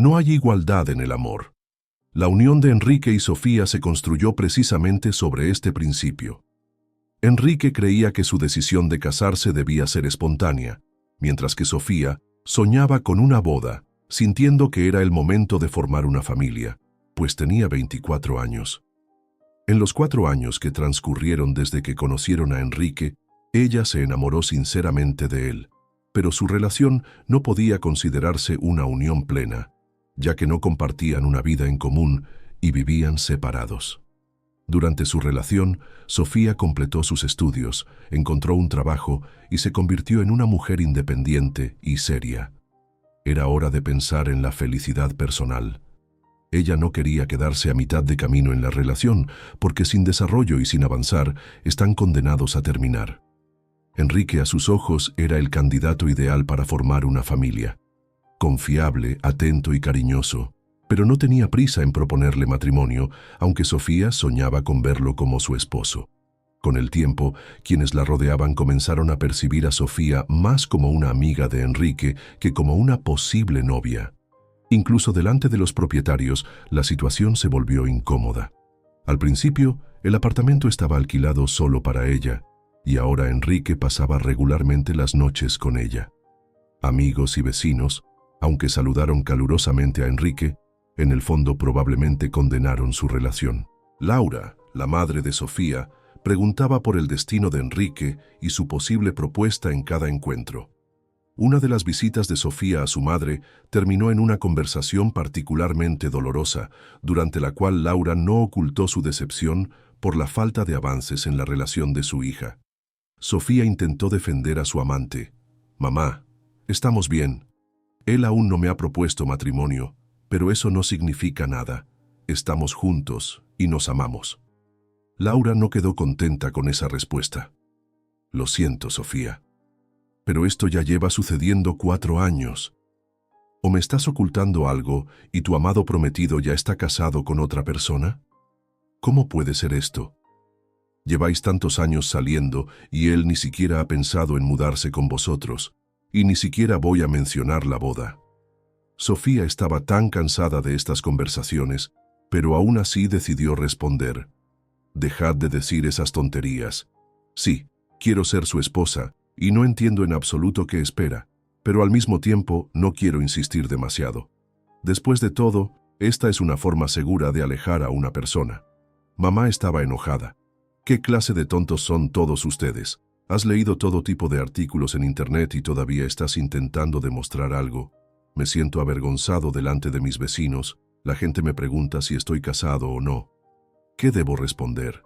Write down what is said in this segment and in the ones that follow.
No hay igualdad en el amor. La unión de Enrique y Sofía se construyó precisamente sobre este principio. Enrique creía que su decisión de casarse debía ser espontánea, mientras que Sofía soñaba con una boda, sintiendo que era el momento de formar una familia, pues tenía 24 años. En los 4 años que transcurrieron desde que conocieron a Enrique, ella se enamoró sinceramente de él, pero su relación no podía considerarse una unión plena, ya que no compartían una vida en común y vivían separados. Durante su relación, Sofía completó sus estudios, encontró un trabajo y se convirtió en una mujer independiente y seria. Era hora de pensar en la felicidad personal. Ella no quería quedarse a mitad de camino en la relación, porque sin desarrollo y sin avanzar, están condenados a terminar. Enrique, a sus ojos, era el candidato ideal para formar una familia. Confiable, atento y cariñoso, pero no tenía prisa en proponerle matrimonio, aunque Sofía soñaba con verlo como su esposo. Con el tiempo, quienes la rodeaban comenzaron a percibir a Sofía más como una amiga de Enrique que como una posible novia. Incluso delante de los propietarios, la situación se volvió incómoda. Al principio, el apartamento estaba alquilado solo para ella, y ahora Enrique pasaba regularmente las noches con ella. Amigos y vecinos, aunque saludaron calurosamente a Enrique, en el fondo probablemente condenaron su relación. Laura, la madre de Sofía, preguntaba por el destino de Enrique y su posible propuesta en cada encuentro. Una de las visitas de Sofía a su madre terminó en una conversación particularmente dolorosa, durante la cual Laura no ocultó su decepción por la falta de avances en la relación de su hija. Sofía intentó defender a su amante. «Mamá, estamos bien. Él aún no me ha propuesto matrimonio, pero eso no significa nada. Estamos juntos y nos amamos». Laura no quedó contenta con esa respuesta. «Lo siento, Sofía. Pero esto ya lleva sucediendo 4 años. ¿O me estás ocultando algo y tu amado prometido ya está casado con otra persona? ¿Cómo puede ser esto? Lleváis tantos años saliendo y él ni siquiera ha pensado en mudarse con vosotros, y ni siquiera voy a mencionar la boda». Sofía estaba tan cansada de estas conversaciones, pero aún así decidió responder. «Dejad de decir esas tonterías. Sí, quiero ser su esposa, y no entiendo en absoluto qué espera, pero al mismo tiempo no quiero insistir demasiado. Después de todo, esta es una forma segura de alejar a una persona». Mamá estaba enojada. «¿Qué clase de tontos son todos ustedes? Has leído todo tipo de artículos en internet y todavía estás intentando demostrar algo. Me siento avergonzado delante de mis vecinos. La gente me pregunta si estoy casado o no. ¿Qué debo responder?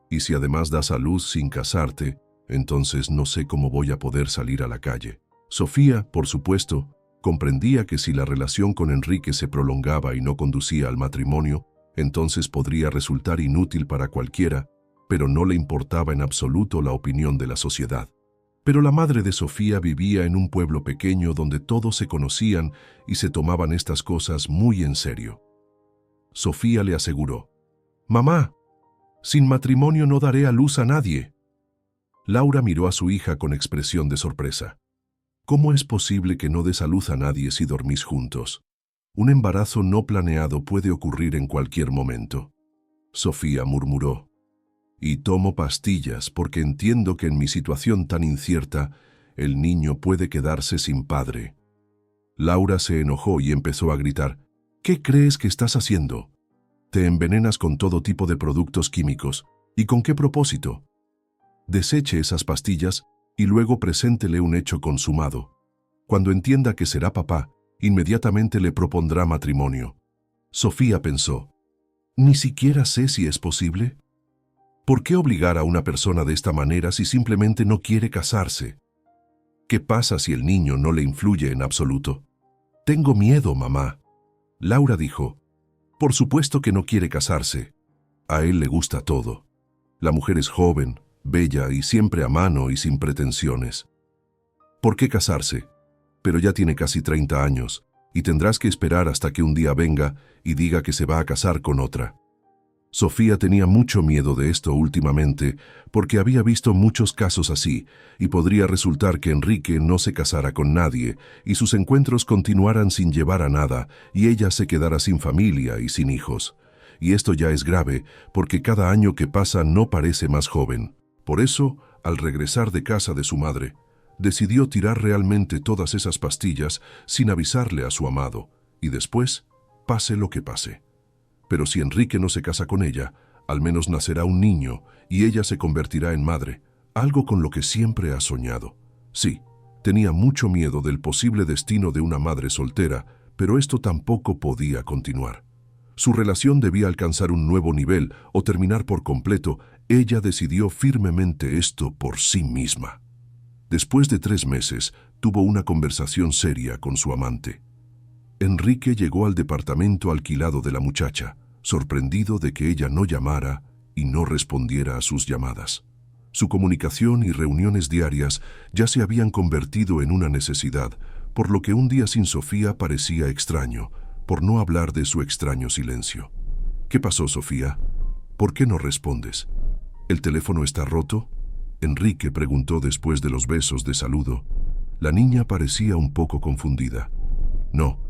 Y si además das a luz sin casarte, entonces no sé cómo voy a poder salir a la calle». Sofía, por supuesto, comprendía que si la relación con Enrique se prolongaba y no conducía al matrimonio, entonces podría resultar inútil para cualquiera, pero no le importaba en absoluto la opinión de la sociedad. Pero la madre de Sofía vivía en un pueblo pequeño donde todos se conocían y se tomaban estas cosas muy en serio. Sofía le aseguró: «Mamá, sin matrimonio no daré a luz a nadie». Laura miró a su hija con expresión de sorpresa. «¿Cómo es posible que no des a luz a nadie si dormís juntos? Un embarazo no planeado puede ocurrir en cualquier momento». Sofía murmuró: «Y tomo pastillas porque entiendo que en mi situación tan incierta, el niño puede quedarse sin padre». Laura se enojó y empezó a gritar: «¿Qué crees que estás haciendo? Te envenenas con todo tipo de productos químicos. ¿Y con qué propósito? Deseche esas pastillas y luego preséntele un hecho consumado. Cuando entienda que será papá, inmediatamente le propondrá matrimonio». Sofía pensó: «Ni siquiera sé si es posible. ¿Por qué obligar a una persona de esta manera si simplemente no quiere casarse? ¿Qué pasa si el niño no le influye en absoluto?». «Tengo miedo, mamá». Laura dijo: «Por supuesto que no quiere casarse. A él le gusta todo. La mujer es joven, bella y siempre a mano y sin pretensiones. ¿Por qué casarse? Pero ya tiene casi 30 años y tendrás que esperar hasta que un día venga y diga que se va a casar con otra». Sofía tenía mucho miedo de esto últimamente porque había visto muchos casos así y podría resultar que Enrique no se casara con nadie y sus encuentros continuaran sin llevar a nada y ella se quedara sin familia y sin hijos. Y esto ya es grave porque cada año que pasa no parece más joven. Por eso, al regresar de casa de su madre, decidió tirar realmente todas esas pastillas sin avisarle a su amado y después, pase lo que pase. Pero si Enrique no se casa con ella, al menos nacerá un niño y ella se convertirá en madre, algo con lo que siempre ha soñado. Sí, tenía mucho miedo del posible destino de una madre soltera, pero esto tampoco podía continuar. Su relación debía alcanzar un nuevo nivel o terminar por completo. Ella decidió firmemente esto por sí misma. Después de 3 meses, tuvo una conversación seria con su amante. Enrique llegó al departamento alquilado de la muchacha, sorprendido de que ella no llamara y no respondiera a sus llamadas. Su comunicación y reuniones diarias ya se habían convertido en una necesidad, por lo que un día sin Sofía parecía extraño, por no hablar de su extraño silencio. ¿Qué pasó, Sofía? ¿Por qué no respondes? ¿El teléfono está roto? Enrique preguntó después de los besos de saludo. La niña parecía un poco confundida. No,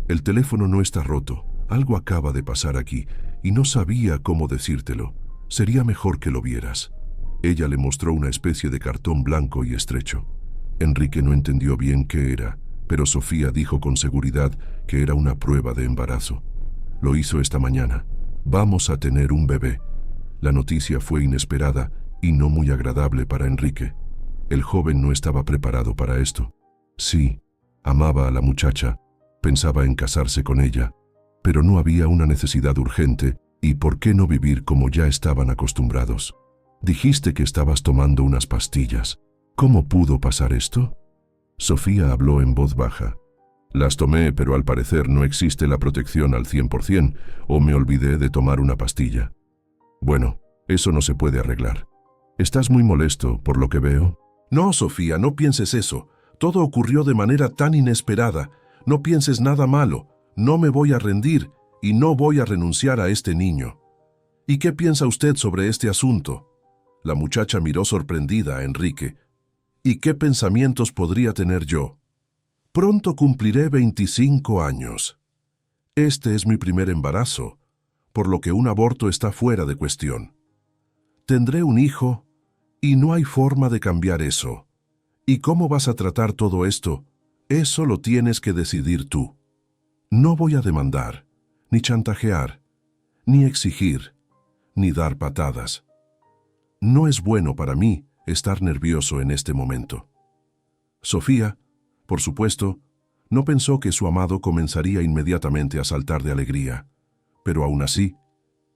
el teléfono no está roto. Algo acaba de pasar aquí y no sabía cómo decírtelo. Sería mejor que lo vieras. Ella le mostró una especie de cartón blanco y estrecho. Enrique no entendió bien qué era, pero Sofía dijo con seguridad que era una prueba de embarazo. Lo hizo esta mañana. Vamos a tener un bebé. La noticia fue inesperada y no muy agradable para Enrique. El joven no estaba preparado para esto. Sí, amaba a la muchacha, pensaba en casarse con ella, pero no había una necesidad urgente y por qué no vivir como ya estaban acostumbrados. Dijiste que estabas tomando unas pastillas. ¿Cómo pudo pasar esto? Sofía habló en voz baja. Las tomé, pero al parecer no existe la protección al 100%, o me olvidé de tomar una pastilla. Bueno, eso no se puede arreglar. ¿Estás muy molesto por lo que veo? No, Sofía, no pienses eso. Todo ocurrió de manera tan inesperada. No pienses nada malo. No me voy a rendir y no voy a renunciar a este niño. ¿Y qué piensa usted sobre este asunto? La muchacha miró sorprendida a Enrique. ¿Y qué pensamientos podría tener yo? Pronto cumpliré 25 años. Este es mi primer embarazo, por lo que un aborto está fuera de cuestión. Tendré un hijo y no hay forma de cambiar eso. ¿Y cómo vas a tratar todo esto? Eso lo tienes que decidir tú. No voy a demandar, ni chantajear, ni exigir, ni dar patadas. No es bueno para mí estar nervioso en este momento. Sofía, por supuesto, no pensó que su amado comenzaría inmediatamente a saltar de alegría, pero aún así,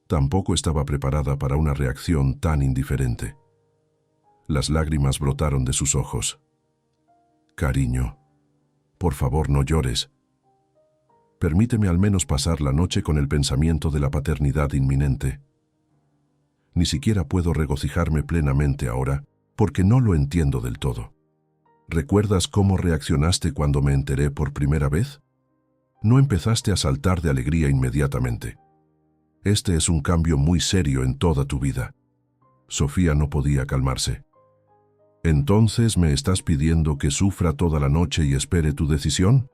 tampoco estaba preparada para una reacción tan indiferente. Las lágrimas brotaron de sus ojos. Cariño, por favor no llores. Permíteme al menos pasar la noche con el pensamiento de la paternidad inminente. Ni siquiera puedo regocijarme plenamente ahora porque no lo entiendo del todo. ¿Recuerdas cómo reaccionaste cuando me enteré por primera vez? No empezaste a saltar de alegría inmediatamente. Este es un cambio muy serio en toda tu vida. Sofía no podía calmarse. ¿Entonces me estás pidiendo que sufra toda la noche y espere tu decisión?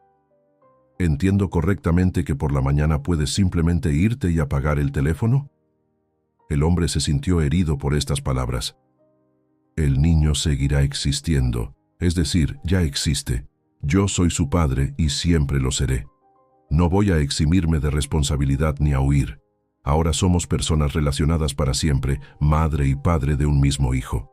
¿Entiendo correctamente que por la mañana puedes simplemente irte y apagar el teléfono? El hombre se sintió herido por estas palabras. El niño seguirá existiendo, es decir, ya existe. Yo soy su padre y siempre lo seré. No voy a eximirme de responsabilidad ni a huir. Ahora somos personas relacionadas para siempre, madre y padre de un mismo hijo.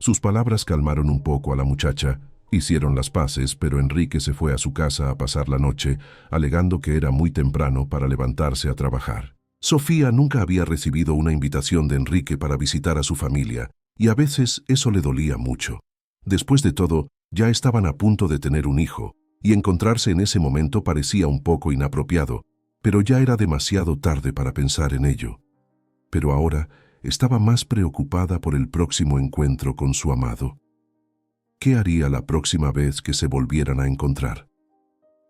Sus palabras calmaron un poco a la muchacha, hicieron las paces, pero Enrique se fue a su casa a pasar la noche, alegando que era muy temprano para levantarse a trabajar. Sofía nunca había recibido una invitación de Enrique para visitar a su familia, y a veces eso le dolía mucho. Después de todo, ya estaban a punto de tener un hijo, y encontrarse en ese momento parecía un poco inapropiado, pero ya era demasiado tarde para pensar en ello. Pero ahora estaba más preocupada por el próximo encuentro con su amado. ¿Qué haría la próxima vez que se volvieran a encontrar?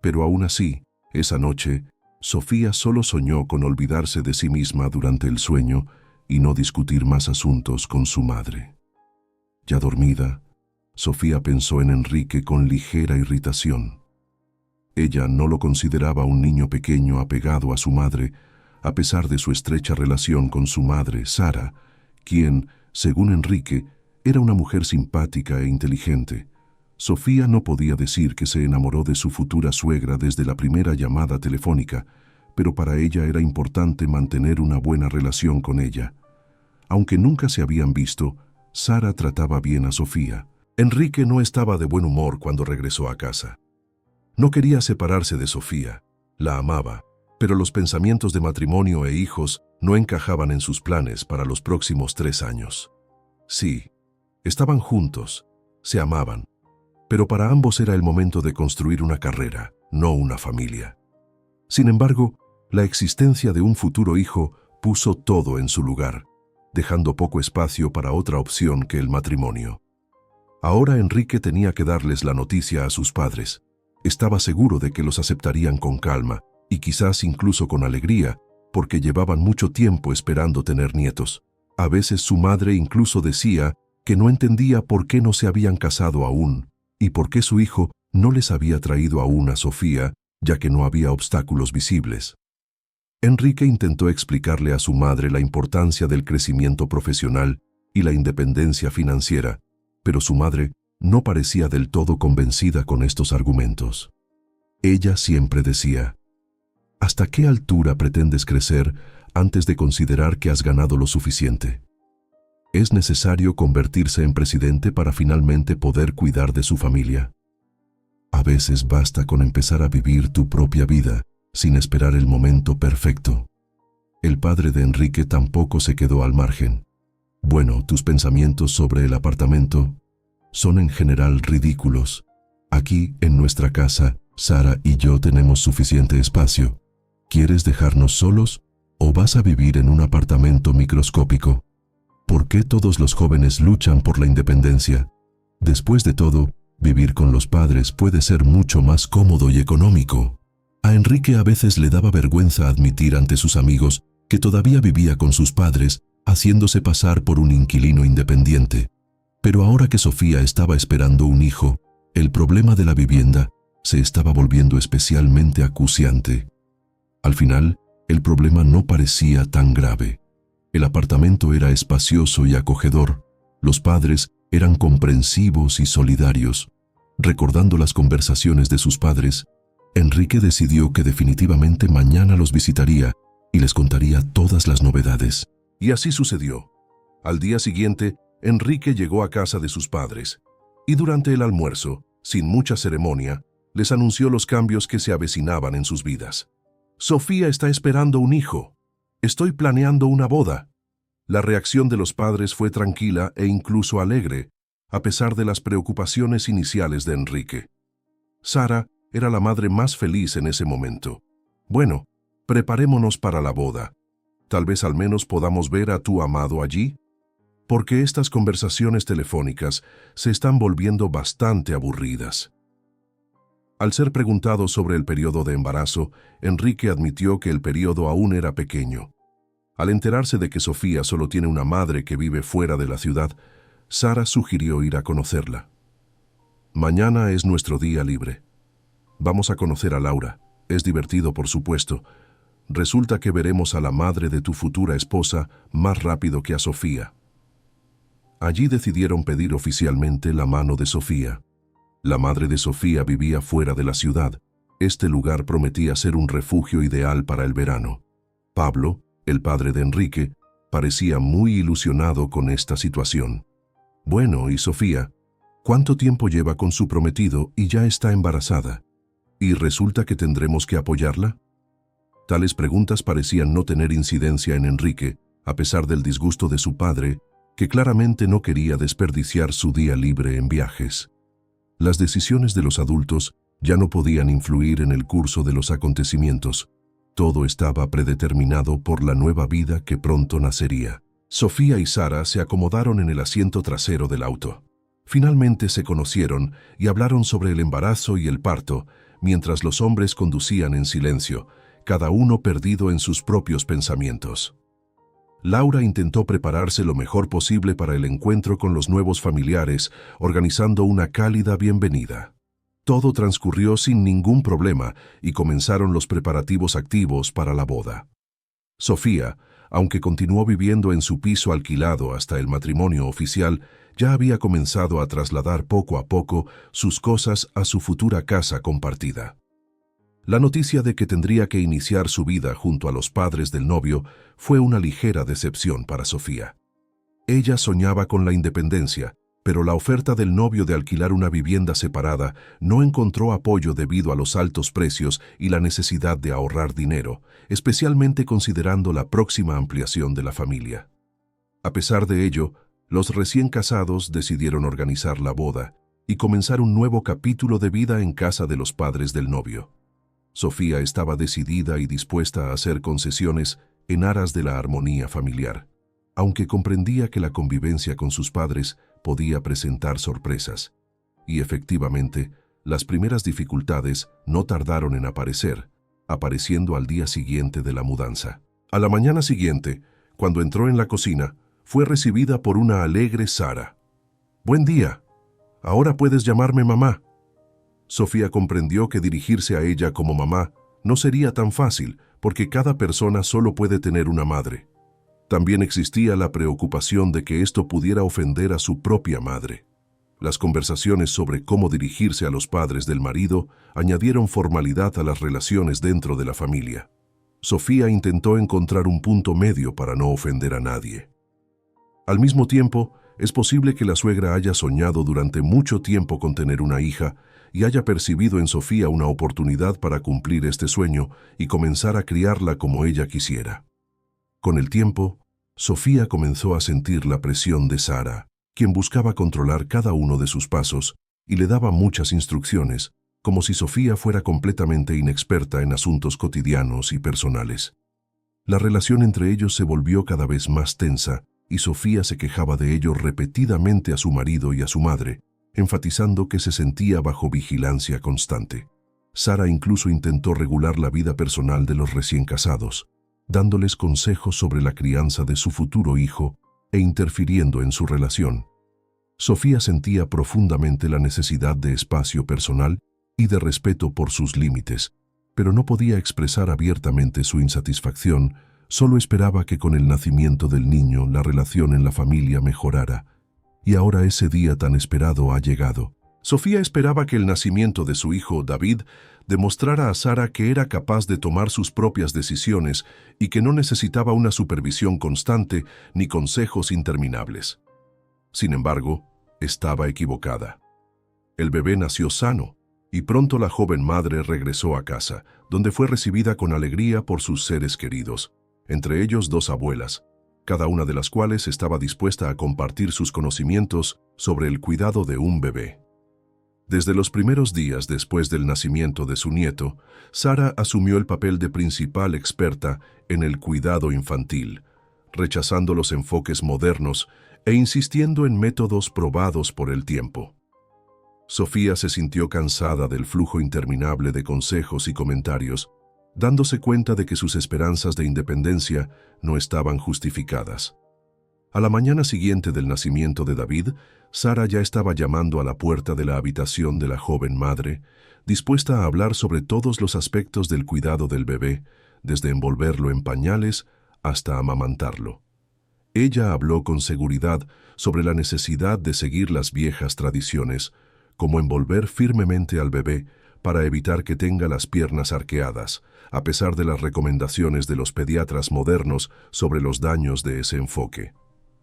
Pero aún así, esa noche, Sofía solo soñó con olvidarse de sí misma durante el sueño y no discutir más asuntos con su madre. Ya dormida, Sofía pensó en Enrique con ligera irritación. Ella no lo consideraba un niño pequeño apegado a su madre, a pesar de su estrecha relación con su madre, Sara, quien, según Enrique, era una mujer simpática e inteligente. Sofía no podía decir que se enamoró de su futura suegra desde la primera llamada telefónica, pero para ella era importante mantener una buena relación con ella. Aunque nunca se habían visto, Sara trataba bien a Sofía. Enrique no estaba de buen humor cuando regresó a casa. No quería separarse de Sofía, la amaba, pero los pensamientos de matrimonio e hijos no encajaban en sus planes para los próximos 3 años. Sí, estaban juntos, se amaban, pero para ambos era el momento de construir una carrera, no una familia. Sin embargo, la existencia de un futuro hijo puso todo en su lugar, dejando poco espacio para otra opción que el matrimonio. Ahora Enrique tenía que darles la noticia a sus padres. Estaba seguro de que los aceptarían con calma y quizás incluso con alegría, porque llevaban mucho tiempo esperando tener nietos. A veces su madre incluso decía que no entendía por qué no se habían casado aún y por qué su hijo no les había traído aún a Sofía, ya que no había obstáculos visibles. Enrique intentó explicarle a su madre la importancia del crecimiento profesional y la independencia financiera, pero su madre no parecía del todo convencida con estos argumentos. Ella siempre decía: ¿hasta qué altura pretendes crecer antes de considerar que has ganado lo suficiente? ¿Es necesario convertirse en presidente para finalmente poder cuidar de su familia? A veces basta con empezar a vivir tu propia vida, sin esperar el momento perfecto. El padre de Enrique tampoco se quedó al margen. Bueno, tus pensamientos sobre el apartamento son en general ridículos. Aquí, en nuestra casa, Sara y yo tenemos suficiente espacio. ¿Quieres dejarnos solos o vas a vivir en un apartamento microscópico? ¿Por qué todos los jóvenes luchan por la independencia? Después de todo, vivir con los padres puede ser mucho más cómodo y económico. A Enrique a veces le daba vergüenza admitir ante sus amigos que todavía vivía con sus padres, haciéndose pasar por un inquilino independiente. Pero ahora que Sofía estaba esperando un hijo, el problema de la vivienda se estaba volviendo especialmente acuciante. Al final, el problema no parecía tan grave. El apartamento era espacioso y acogedor. Los padres eran comprensivos y solidarios. Recordando las conversaciones de sus padres, Enrique decidió que definitivamente mañana los visitaría y les contaría todas las novedades. Y así sucedió. Al día siguiente, Enrique llegó a casa de sus padres y durante el almuerzo, sin mucha ceremonia, les anunció los cambios que se avecinaban en sus vidas. Sofía está esperando un hijo. Estoy planeando una boda. La reacción de los padres fue tranquila e incluso alegre, a pesar de las preocupaciones iniciales de Enrique. Sara era la madre más feliz en ese momento. Bueno, preparémonos para la boda. Tal vez al menos podamos ver a tu amado allí, porque estas conversaciones telefónicas se están volviendo bastante aburridas. Al ser preguntado sobre el periodo de embarazo, Enrique admitió que el periodo aún era pequeño. Al enterarse de que Sofía solo tiene una madre que vive fuera de la ciudad, Sara sugirió ir a conocerla. Mañana es nuestro día libre. Vamos a conocer a Laura. Es divertido, por supuesto. Resulta que veremos a la madre de tu futura esposa más rápido que a Sofía. Allí decidieron pedir oficialmente la mano de Sofía. La madre de Sofía vivía fuera de la ciudad. Este lugar prometía ser un refugio ideal para el verano. Pablo, el padre de Enrique, parecía muy ilusionado con esta situación. Bueno, ¿y Sofía? ¿Cuánto tiempo lleva con su prometido y ya está embarazada? ¿Y resulta que tendremos que apoyarla? Tales preguntas parecían no tener incidencia en Enrique, a pesar del disgusto de su padre, que claramente no quería desperdiciar su día libre en viajes. Las decisiones de los adultos ya no podían influir en el curso de los acontecimientos. Todo estaba predeterminado por la nueva vida que pronto nacería. Sofía y Sara se acomodaron en el asiento trasero del auto. Finalmente se conocieron y hablaron sobre el embarazo y el parto, mientras los hombres conducían en silencio, cada uno perdido en sus propios pensamientos. Laura intentó prepararse lo mejor posible para el encuentro con los nuevos familiares, organizando una cálida bienvenida. Todo transcurrió sin ningún problema y comenzaron los preparativos activos para la boda. Sofía, aunque continuó viviendo en su piso alquilado hasta el matrimonio oficial, ya había comenzado a trasladar poco a poco sus cosas a su futura casa compartida. La noticia de que tendría que iniciar su vida junto a los padres del novio fue una ligera decepción para Sofía. Ella soñaba con la independencia, pero la oferta del novio de alquilar una vivienda separada no encontró apoyo debido a los altos precios y la necesidad de ahorrar dinero, especialmente considerando la próxima ampliación de la familia. A pesar de ello, los recién casados decidieron organizar la boda y comenzar un nuevo capítulo de vida en casa de los padres del novio. Sofía estaba decidida y dispuesta a hacer concesiones en aras de la armonía familiar, aunque comprendía que la convivencia con sus padres podía presentar sorpresas. Y efectivamente, las primeras dificultades no tardaron en aparecer, apareciendo al día siguiente de la mudanza. A la mañana siguiente, cuando entró en la cocina, fue recibida por una alegre Sara. «Buen día. Ahora puedes llamarme mamá». Sofía comprendió que dirigirse a ella como mamá no sería tan fácil, porque cada persona solo puede tener una madre. También existía la preocupación de que esto pudiera ofender a su propia madre. Las conversaciones sobre cómo dirigirse a los padres del marido añadieron formalidad a las relaciones dentro de la familia. Sofía intentó encontrar un punto medio para no ofender a nadie. Al mismo tiempo, es posible que la suegra haya soñado durante mucho tiempo con tener una hija y haya percibido en Sofía una oportunidad para cumplir este sueño y comenzar a criarla como ella quisiera. Con el tiempo, Sofía comenzó a sentir la presión de Sara, quien buscaba controlar cada uno de sus pasos y le daba muchas instrucciones, como si Sofía fuera completamente inexperta en asuntos cotidianos y personales. La relación entre ellos se volvió cada vez más tensa y Sofía se quejaba de ello repetidamente a su marido y a su madre, enfatizando que se sentía bajo vigilancia constante. Sara incluso intentó regular la vida personal de los recién casados, dándoles consejos sobre la crianza de su futuro hijo e interfiriendo en su relación. Sofía sentía profundamente la necesidad de espacio personal y de respeto por sus límites, pero no podía expresar abiertamente su insatisfacción, solo esperaba que con el nacimiento del niño la relación en la familia mejorara. Y ahora ese día tan esperado ha llegado. Sofía esperaba que el nacimiento de su hijo, David, demostrara a Sara que era capaz de tomar sus propias decisiones y que no necesitaba una supervisión constante ni consejos interminables. Sin embargo, estaba equivocada. El bebé nació sano y pronto la joven madre regresó a casa, donde fue recibida con alegría por sus seres queridos, entre ellos 2 abuelas, cada una de las cuales estaba dispuesta a compartir sus conocimientos sobre el cuidado de un bebé. Desde los primeros días después del nacimiento de su nieto, Sara asumió el papel de principal experta en el cuidado infantil, rechazando los enfoques modernos e insistiendo en métodos probados por el tiempo. Sofía se sintió cansada del flujo interminable de consejos y comentarios, dándose cuenta de que sus esperanzas de independencia no estaban justificadas. A la mañana siguiente del nacimiento de David, Sara ya estaba llamando a la puerta de la habitación de la joven madre, dispuesta a hablar sobre todos los aspectos del cuidado del bebé, desde envolverlo en pañales hasta amamantarlo. Ella habló con seguridad sobre la necesidad de seguir las viejas tradiciones, como envolver firmemente al bebé para evitar que tenga las piernas arqueadas, a pesar de las recomendaciones de los pediatras modernos sobre los daños de ese enfoque.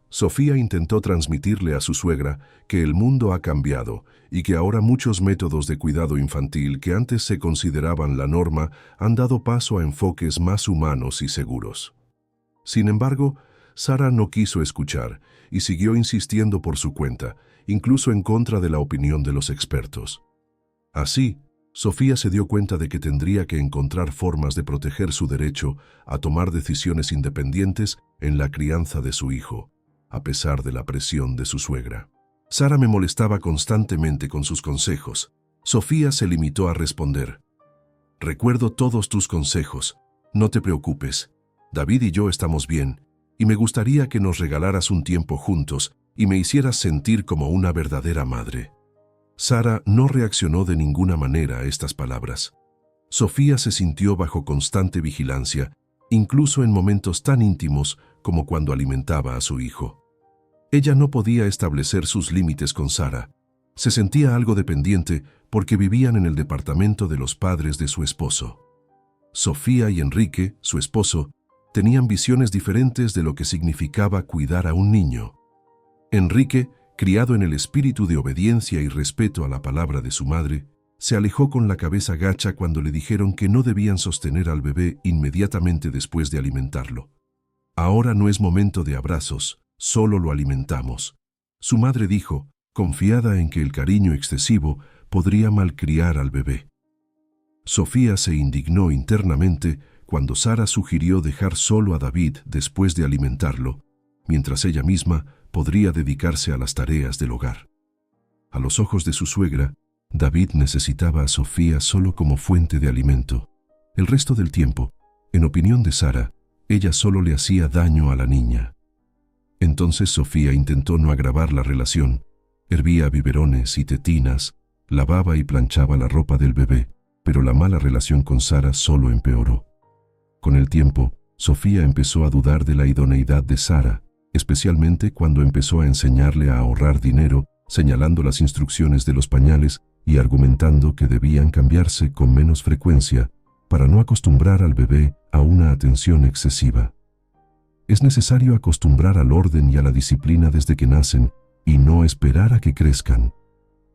Sofía intentó transmitirle a su suegra que el mundo ha cambiado y que ahora muchos métodos de cuidado infantil que antes se consideraban la norma han dado paso a enfoques más humanos y seguros. Sin embargo, Sara no quiso escuchar y siguió insistiendo por su cuenta, incluso en contra de la opinión de los expertos. Así, Sofía se dio cuenta de que tendría que encontrar formas de proteger su derecho a tomar decisiones independientes en la crianza de su hijo, a pesar de la presión de su suegra. Sara me molestaba constantemente con sus consejos. Sofía se limitó a responder: «Recuerdo todos tus consejos, No te preocupes. David y yo estamos bien, y me gustaría que nos regalaras un tiempo juntos y me hicieras sentir como una verdadera madre. Sara no reaccionó de ninguna manera a estas palabras. Sofía se sintió bajo constante vigilancia, incluso en momentos tan íntimos como cuando alimentaba a su hijo. Ella no podía establecer sus límites con Sara. Se sentía algo dependiente porque vivían en el departamento de los padres de su esposo. Sofía y Enrique, su esposo, tenían visiones diferentes de lo que significaba cuidar a un niño. Enrique, criado en el espíritu de obediencia y respeto a la palabra de su madre, se alejó con la cabeza gacha cuando le dijeron que no debían sostener al bebé inmediatamente después de alimentarlo. Ahora no es momento de abrazos, solo lo alimentamos. Su madre dijo, confiada en que el cariño excesivo podría malcriar al bebé. Sofía se indignó internamente cuando Sara sugirió dejar solo a David después de alimentarlo, mientras ella misma podría dedicarse a las tareas del hogar. A los ojos de su suegra, David necesitaba a Sofía solo como fuente de alimento. El resto del tiempo, en opinión de Sara, ella solo le hacía daño a la niña. Entonces Sofía intentó no agravar la relación, hervía biberones y tetinas, lavaba y planchaba la ropa del bebé, pero la mala relación con Sara solo empeoró. Con el tiempo, Sofía empezó a dudar de la idoneidad de Sara, especialmente cuando empezó a enseñarle a ahorrar dinero, señalando las instrucciones de los pañales y argumentando que debían cambiarse con menos frecuencia para no acostumbrar al bebé a una atención excesiva. Es necesario acostumbrar al orden y a la disciplina desde que nacen y no esperar a que crezcan.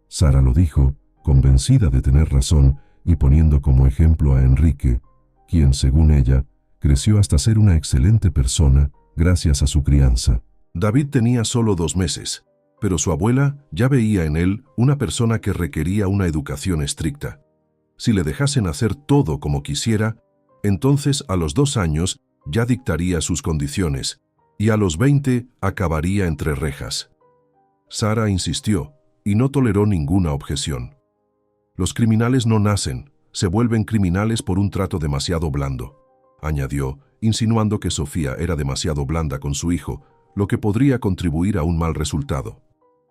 Sara lo dijo, convencida de tener razón y poniendo como ejemplo a Enrique, quien, según ella, creció hasta ser una excelente persona gracias a su crianza. David tenía solo 2 meses, pero su abuela ya veía en él una persona que requería una educación estricta. Si le dejasen hacer todo como quisiera, entonces a los 2 años ya dictaría sus condiciones, y a los 20 acabaría entre rejas. Sara insistió, y no toleró ninguna objeción. Los criminales no nacen, se vuelven criminales por un trato demasiado blando, añadió, insinuando que Sofía era demasiado blanda con su hijo, lo que podría contribuir a un mal resultado.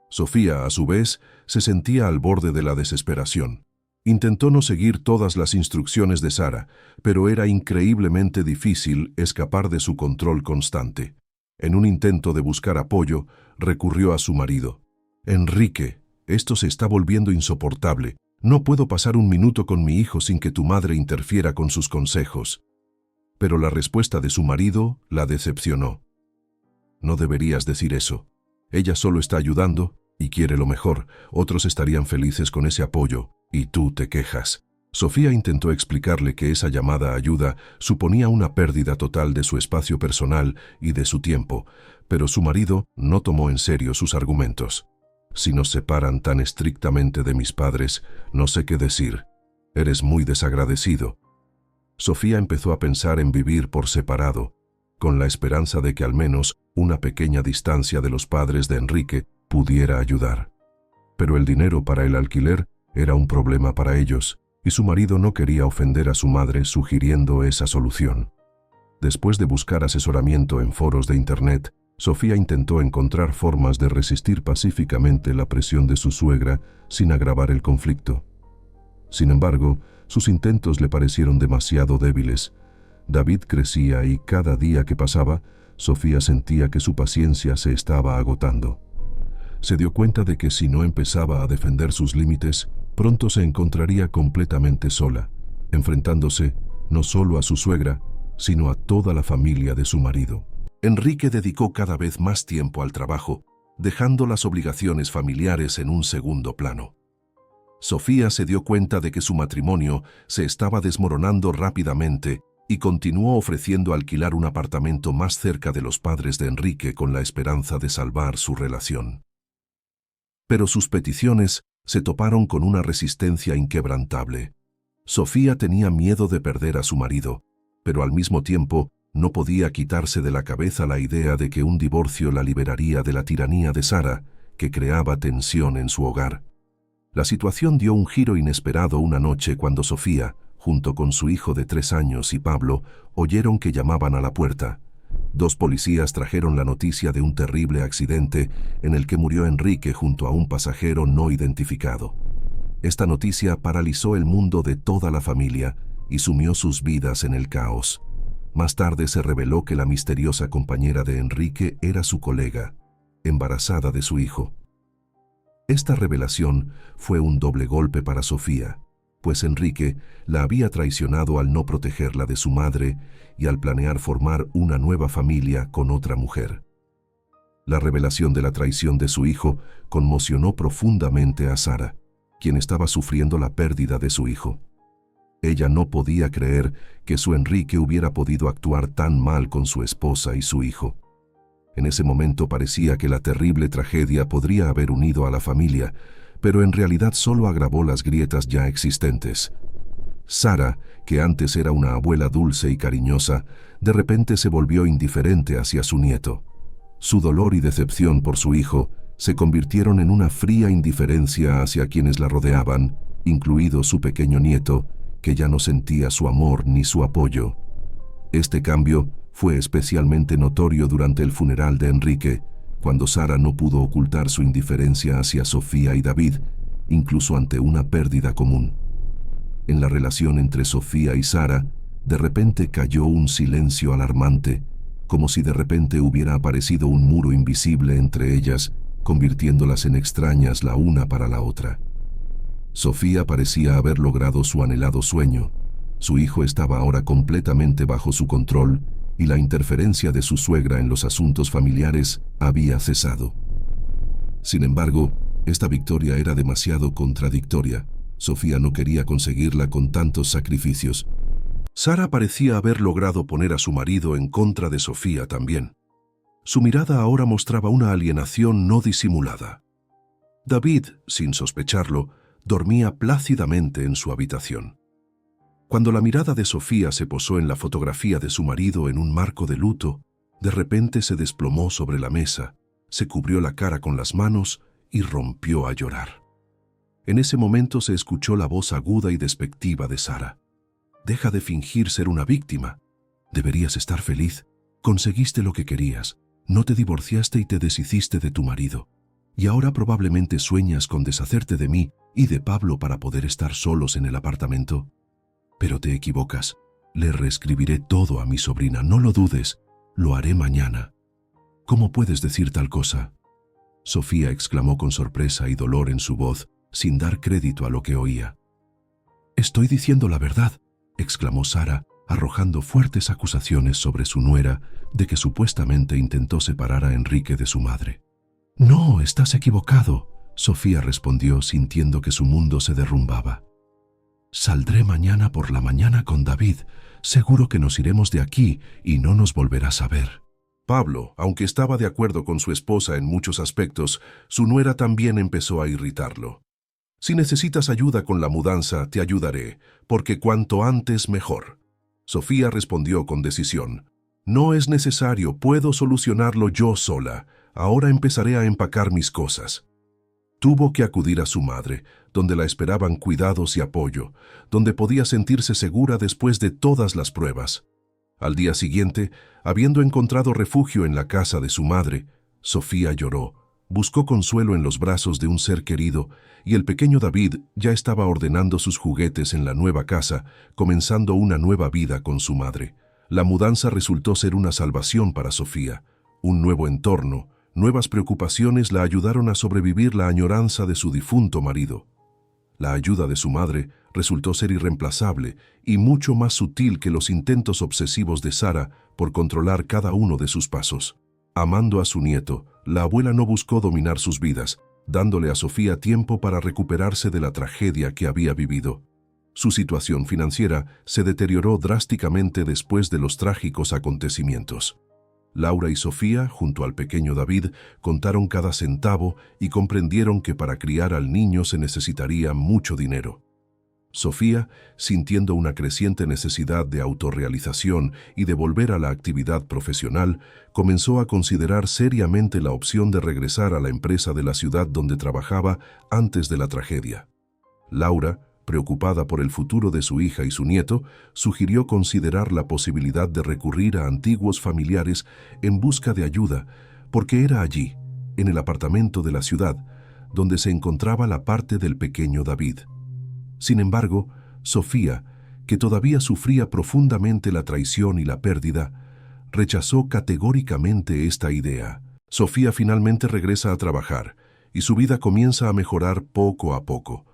Sofía, a su vez, se sentía al borde de la desesperación. Intentó no seguir todas las instrucciones de Sara, pero era increíblemente difícil escapar de su control constante. En un intento de buscar apoyo, recurrió a su marido. «Enrique, esto se está volviendo insoportable. No puedo pasar un minuto con mi hijo sin que tu madre interfiera con sus consejos». Pero la respuesta de su marido la decepcionó. «No deberías decir eso. Ella solo está ayudando y quiere lo mejor. Otros estarían felices con ese apoyo, y tú te quejas». Sofía intentó explicarle que esa llamada ayuda suponía una pérdida total de su espacio personal y de su tiempo, pero su marido no tomó en serio sus argumentos. «Si nos separan tan estrictamente de mis padres, no sé qué decir. Eres muy desagradecido». Sofía empezó a pensar en vivir por separado, con la esperanza de que al menos una pequeña distancia de los padres de Enrique pudiera ayudar. Pero el dinero para el alquiler era un problema para ellos, y su marido no quería ofender a su madre sugiriendo esa solución. Después de buscar asesoramiento en foros de Internet, Sofía intentó encontrar formas de resistir pacíficamente la presión de su suegra sin agravar el conflicto. Sin embargo, sus intentos le parecieron demasiado débiles. David crecía y cada día que pasaba, Sofía sentía que su paciencia se estaba agotando. Se dio cuenta de que si no empezaba a defender sus límites, pronto se encontraría completamente sola, enfrentándose no solo a su suegra, sino a toda la familia de su marido. Enrique dedicó cada vez más tiempo al trabajo, dejando las obligaciones familiares en un segundo plano. Sofía se dio cuenta de que su matrimonio se estaba desmoronando rápidamente y continuó ofreciendo alquilar un apartamento más cerca de los padres de Enrique con la esperanza de salvar su relación. Pero sus peticiones se toparon con una resistencia inquebrantable. Sofía tenía miedo de perder a su marido, pero al mismo tiempo no podía quitarse de la cabeza la idea de que un divorcio la liberaría de la tiranía de Sara, que creaba tensión en su hogar. La situación dio un giro inesperado una noche cuando Sofía, junto con su hijo de 3 años y Pablo, oyeron que llamaban a la puerta. 2 policías trajeron la noticia de un terrible accidente en el que murió Enrique junto a un pasajero no identificado. Esta noticia paralizó el mundo de toda la familia y sumió sus vidas en el caos. Más tarde se reveló que la misteriosa compañera de Enrique era su colega, embarazada de su hijo. Esta revelación fue un doble golpe para Sofía, pues Enrique la había traicionado al no protegerla de su madre y al planear formar una nueva familia con otra mujer. La revelación de la traición de su hijo conmocionó profundamente a Sara, quien estaba sufriendo la pérdida de su hijo. Ella no podía creer que su Enrique hubiera podido actuar tan mal con su esposa y su hijo. En ese momento parecía que la terrible tragedia podría haber unido a la familia, pero en realidad solo agravó las grietas ya existentes. Sara, que antes era una abuela dulce y cariñosa, de repente se volvió indiferente hacia su nieto. Su dolor y decepción por su hijo se convirtieron en una fría indiferencia hacia quienes la rodeaban, incluido su pequeño nieto, que ya no sentía su amor ni su apoyo. Este cambio fue especialmente notorio durante el funeral de Enrique, cuando Sara no pudo ocultar su indiferencia hacia Sofía y David, incluso ante una pérdida común. En la relación entre Sofía y Sara, de repente cayó un silencio alarmante, como si de repente hubiera aparecido un muro invisible entre ellas, convirtiéndolas en extrañas la una para la otra. Sofía parecía haber logrado su anhelado sueño. Su hijo estaba ahora completamente bajo su control y la interferencia de su suegra en los asuntos familiares había cesado. Sin embargo, esta victoria era demasiado contradictoria. Sofía no quería conseguirla con tantos sacrificios. Sara parecía haber logrado poner a su marido en contra de Sofía también. Su mirada ahora mostraba una alienación no disimulada. David, sin sospecharlo, dormía plácidamente en su habitación. Cuando la mirada de Sofía se posó en la fotografía de su marido en un marco de luto, de repente se desplomó sobre la mesa, se cubrió la cara con las manos y rompió a llorar. En ese momento se escuchó la voz aguda y despectiva de Sara. «Deja de fingir ser una víctima. Deberías estar feliz. Conseguiste lo que querías. No te divorciaste y te deshiciste de tu marido. Y ahora probablemente sueñas con deshacerte de mí y de Pablo para poder estar solos en el apartamento. Pero te equivocas. Le reescribiré todo a mi sobrina, no lo dudes. Lo haré mañana». «¿Cómo puedes decir tal cosa?», Sofía exclamó con sorpresa y dolor en su voz, sin dar crédito a lo que oía. «Estoy diciendo la verdad», exclamó Sara, arrojando fuertes acusaciones sobre su nuera de que supuestamente intentó separar a Enrique de su madre. «No, estás equivocado», Sofía respondió sintiendo que su mundo se derrumbaba. «Saldré mañana por la mañana con David. Seguro que nos iremos de aquí y no nos volverás a ver». Pablo, aunque estaba de acuerdo con su esposa en muchos aspectos, su nuera también empezó a irritarlo. «Si necesitas ayuda con la mudanza, te ayudaré, porque cuanto antes mejor». Sofía respondió con decisión. «No es necesario, puedo solucionarlo yo sola. Ahora empezaré a empacar mis cosas». Tuvo que acudir a su madre, donde la esperaban cuidados y apoyo, donde podía sentirse segura después de todas las pruebas. Al día siguiente, habiendo encontrado refugio en la casa de su madre, Sofía lloró, buscó consuelo en los brazos de un ser querido, y el pequeño David ya estaba ordenando sus juguetes en la nueva casa, comenzando una nueva vida con su madre. La mudanza resultó ser una salvación para Sofía. Un nuevo entorno, nuevas preocupaciones la ayudaron a sobrevivir la añoranza de su difunto marido. La ayuda de su madre resultó ser irreemplazable y mucho más sutil que los intentos obsesivos de Sara por controlar cada uno de sus pasos. Amando a su nieto, la abuela no buscó dominar sus vidas, dándole a Sofía tiempo para recuperarse de la tragedia que había vivido. Su situación financiera se deterioró drásticamente después de los trágicos acontecimientos. Laura y Sofía, junto al pequeño David, contaron cada centavo y comprendieron que para criar al niño se necesitaría mucho dinero. Sofía, sintiendo una creciente necesidad de autorrealización y de volver a la actividad profesional, comenzó a considerar seriamente la opción de regresar a la empresa de la ciudad donde trabajaba antes de la tragedia. Laura, preocupada por el futuro de su hija y su nieto, sugirió considerar la posibilidad de recurrir a antiguos familiares en busca de ayuda, porque era allí, en el apartamento de la ciudad, donde se encontraba la parte del pequeño David. Sin embargo, Sofía, que todavía sufría profundamente la traición y la pérdida, rechazó categóricamente esta idea. Sofía finalmente regresa a trabajar, y su vida comienza a mejorar poco a poco.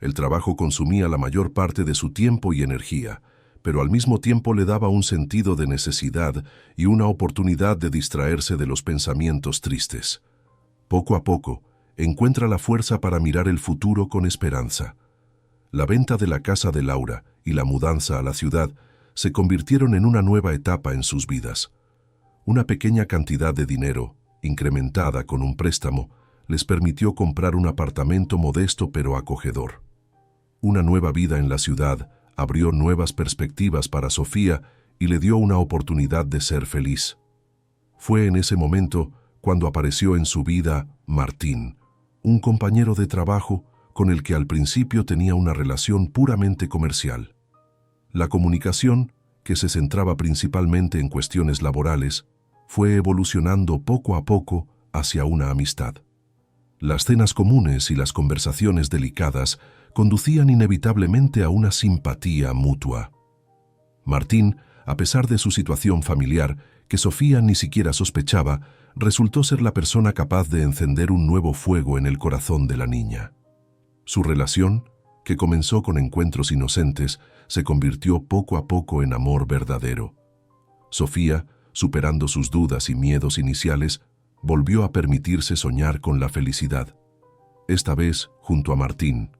El trabajo consumía la mayor parte de su tiempo y energía, pero al mismo tiempo le daba un sentido de necesidad y una oportunidad de distraerse de los pensamientos tristes. Poco a poco, encuentra la fuerza para mirar el futuro con esperanza. La venta de la casa de Laura y la mudanza a la ciudad se convirtieron en una nueva etapa en sus vidas. Una pequeña cantidad de dinero, incrementada con un préstamo, les permitió comprar un apartamento modesto pero acogedor. Una nueva vida en la ciudad abrió nuevas perspectivas para Sofía y le dio una oportunidad de ser feliz. Fue en ese momento cuando apareció en su vida Martín, un compañero de trabajo con el que al principio tenía una relación puramente comercial. La comunicación, que se centraba principalmente en cuestiones laborales, fue evolucionando poco a poco hacia una amistad. Las cenas comunes y las conversaciones delicadas conducían inevitablemente a una simpatía mutua. Martín, a pesar de su situación familiar, que Sofía ni siquiera sospechaba, resultó ser la persona capaz de encender un nuevo fuego en el corazón de la niña. Su relación, que comenzó con encuentros inocentes, se convirtió poco a poco en amor verdadero. Sofía, superando sus dudas y miedos iniciales, volvió a permitirse soñar con la felicidad. Esta vez, junto a Martín,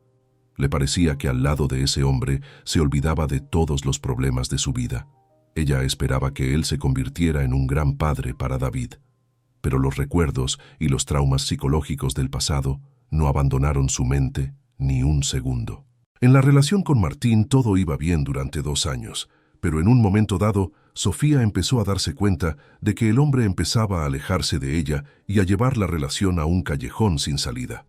le parecía que al lado de ese hombre se olvidaba de todos los problemas de su vida. Ella esperaba que él se convirtiera en un gran padre para David. Pero los recuerdos y los traumas psicológicos del pasado no abandonaron su mente ni un segundo. En la relación con Martín todo iba bien durante 2 años, pero en un momento dado, Sofía empezó a darse cuenta de que el hombre empezaba a alejarse de ella y a llevar la relación a un callejón sin salida.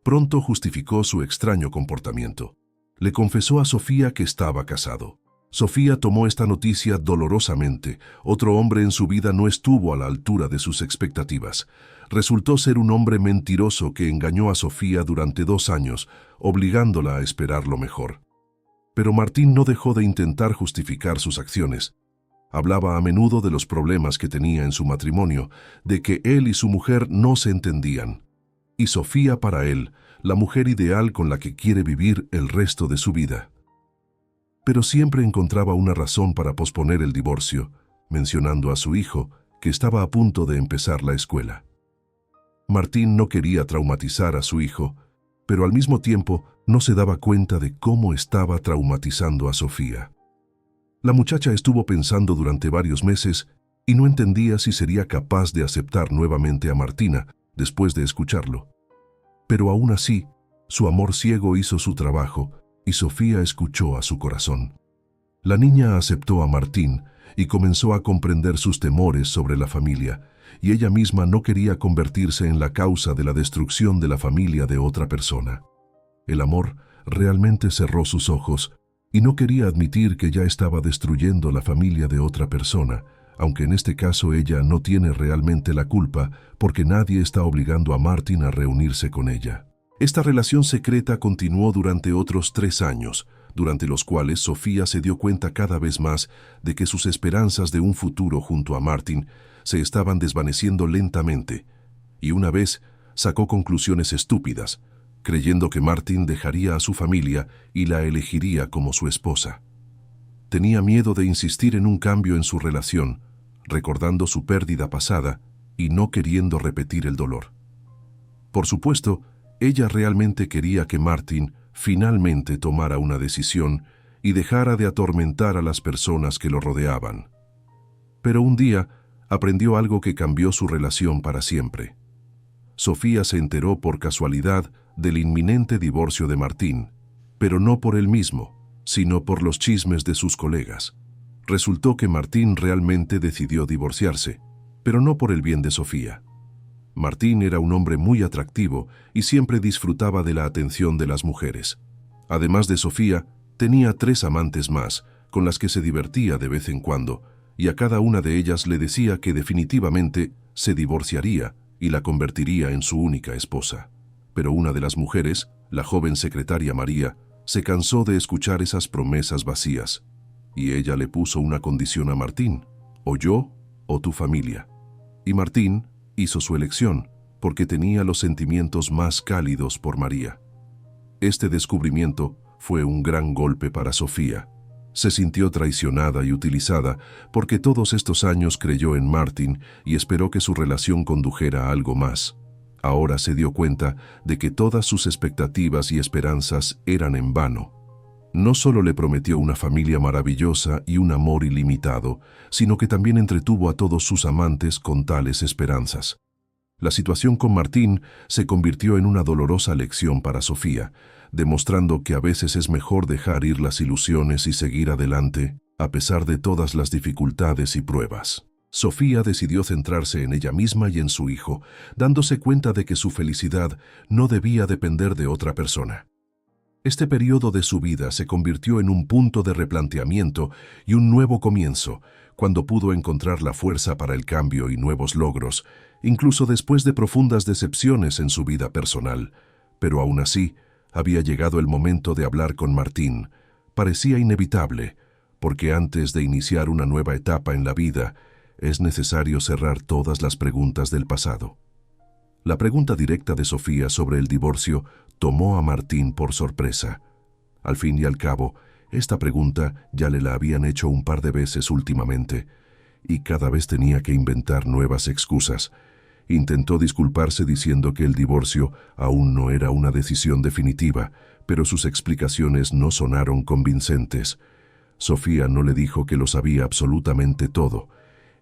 Pronto justificó su extraño comportamiento. Le confesó a Sofía que estaba casado. Sofía tomó esta noticia dolorosamente. Otro hombre en su vida no estuvo a la altura de sus expectativas. Resultó ser un hombre mentiroso que engañó a Sofía durante 2 años, obligándola a esperar lo mejor. Pero Martín no dejó de intentar justificar sus acciones. Hablaba a menudo de los problemas que tenía en su matrimonio, de que él y su mujer no se entendían. Y Sofía para él, la mujer ideal con la que quiere vivir el resto de su vida. Pero siempre encontraba una razón para posponer el divorcio, mencionando a su hijo, que estaba a punto de empezar la escuela. Martín no quería traumatizar a su hijo, pero al mismo tiempo no se daba cuenta de cómo estaba traumatizando a Sofía. La muchacha estuvo pensando durante varios meses y no entendía si sería capaz de aceptar nuevamente a Martina después de escucharlo. Pero aún así, su amor ciego hizo su trabajo y Sofía escuchó a su corazón. La niña aceptó a Martín y comenzó a comprender sus temores sobre la familia, y ella misma no quería convertirse en la causa de la destrucción de la familia de otra persona. El amor realmente cerró sus ojos y no quería admitir que ya estaba destruyendo la familia de otra persona, aunque en este caso ella no tiene realmente la culpa porque nadie está obligando a Martín a reunirse con ella. Esta relación secreta continuó durante otros 3 años, durante los cuales Sofía se dio cuenta cada vez más de que sus esperanzas de un futuro junto a Martín se estaban desvaneciendo lentamente, y una vez sacó conclusiones estúpidas, creyendo que Martín dejaría a su familia y la elegiría como su esposa. Tenía miedo de insistir en un cambio en su relación, recordando su pérdida pasada y no queriendo repetir el dolor. Por supuesto, ella realmente quería que Martín finalmente tomara una decisión y dejara de atormentar a las personas que lo rodeaban. Pero un día aprendió algo que cambió su relación para siempre. Sofía se enteró por casualidad del inminente divorcio de Martín, pero no por él mismo, sino por los chismes de sus colegas. Resultó que Martín realmente decidió divorciarse, pero no por el bien de Sofía. Martín era un hombre muy atractivo y siempre disfrutaba de la atención de las mujeres. Además de Sofía, tenía 3 amantes más, con las que se divertía de vez en cuando, y a cada una de ellas le decía que definitivamente se divorciaría y la convertiría en su única esposa. Pero una de las mujeres, la joven secretaria María, se cansó de escuchar esas promesas vacías, y ella le puso una condición a Martín: o yo o tu familia. Y Martín hizo su elección, porque tenía los sentimientos más cálidos por María. Este descubrimiento fue un gran golpe para Sofía. Se sintió traicionada y utilizada porque todos estos años creyó en Martín y esperó que su relación condujera a algo más. Ahora se dio cuenta de que todas sus expectativas y esperanzas eran en vano. No solo le prometió una familia maravillosa y un amor ilimitado, sino que también entretuvo a todos sus amantes con tales esperanzas. La situación con Martín se convirtió en una dolorosa lección para Sofía, demostrando que a veces es mejor dejar ir las ilusiones y seguir adelante, a pesar de todas las dificultades y pruebas. Sofía decidió centrarse en ella misma y en su hijo, dándose cuenta de que su felicidad no debía depender de otra persona. Este periodo de su vida se convirtió en un punto de replanteamiento y un nuevo comienzo, cuando pudo encontrar la fuerza para el cambio y nuevos logros, incluso después de profundas decepciones en su vida personal. Pero aún así, había llegado el momento de hablar con Martín. Parecía inevitable, porque antes de iniciar una nueva etapa en la vida, es necesario cerrar todas las preguntas del pasado. La pregunta directa de Sofía sobre el divorcio tomó a Martín por sorpresa. Al fin y al cabo, esta pregunta ya le la habían hecho un par de veces últimamente, y cada vez tenía que inventar nuevas excusas. Intentó disculparse diciendo que el divorcio aún no era una decisión definitiva, pero sus explicaciones no sonaron convincentes. Sofía no le dijo que lo sabía absolutamente todo.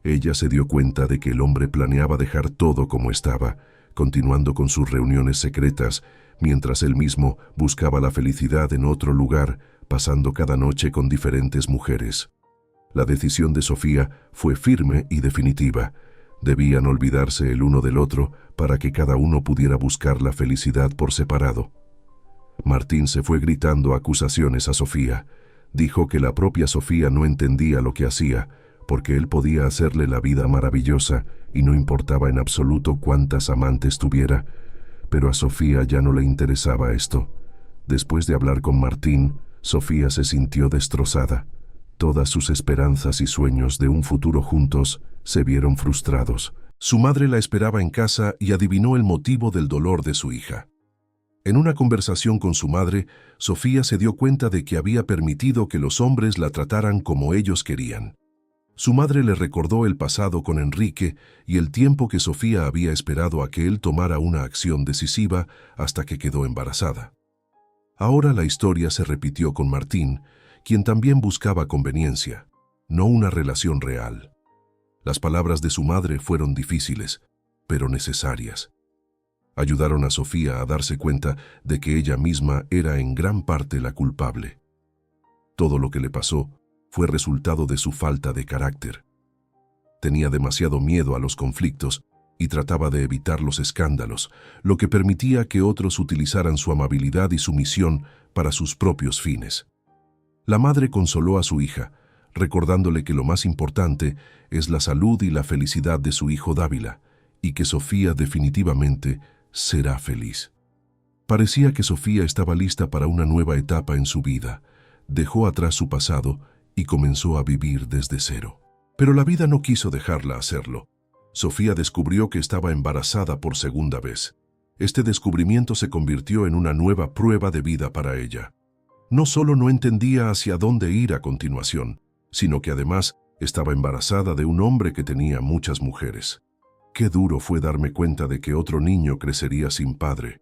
Ella se dio cuenta de que el hombre planeaba dejar todo como estaba, continuando con sus reuniones secretas, mientras él mismo buscaba la felicidad en otro lugar, pasando cada noche con diferentes mujeres. La decisión de Sofía fue firme y definitiva. Debían olvidarse el uno del otro para que cada uno pudiera buscar la felicidad por separado. Martín se fue gritando acusaciones a Sofía. Dijo que la propia Sofía no entendía lo que hacía, porque él podía hacerle la vida maravillosa y no importaba en absoluto cuántas amantes tuviera. Pero a Sofía ya no le interesaba esto. Después de hablar con Martín, Sofía se sintió destrozada. Todas sus esperanzas y sueños de un futuro juntos se vieron frustrados. Su madre la esperaba en casa y adivinó el motivo del dolor de su hija. En una conversación con su madre, Sofía se dio cuenta de que había permitido que los hombres la trataran como ellos querían. Su madre le recordó el pasado con Enrique y el tiempo que Sofía había esperado a que él tomara una acción decisiva hasta que quedó embarazada. Ahora la historia se repitió con Martín, quien también buscaba conveniencia, no una relación real. Las palabras de su madre fueron difíciles, pero necesarias. Ayudaron a Sofía a darse cuenta de que ella misma era en gran parte la culpable. Todo lo que le pasó fue resultado de su falta de carácter. Tenía demasiado miedo a los conflictos y trataba de evitar los escándalos, lo que permitía que otros utilizaran su amabilidad y sumisión para sus propios fines. La madre consoló a su hija, recordándole que lo más importante es la salud y la felicidad de su hijo Dávila, y que Sofía definitivamente será feliz. Parecía que Sofía estaba lista para una nueva etapa en su vida. Dejó atrás su pasado y comenzó a vivir desde cero. Pero la vida no quiso dejarla hacerlo. Sofía descubrió que estaba embarazada por segunda vez. Este descubrimiento se convirtió en una nueva prueba de vida para ella. No solo no entendía hacia dónde ir a continuación, sino que además estaba embarazada de un hombre que tenía muchas mujeres. Qué duro fue darme cuenta de que otro niño crecería sin padre.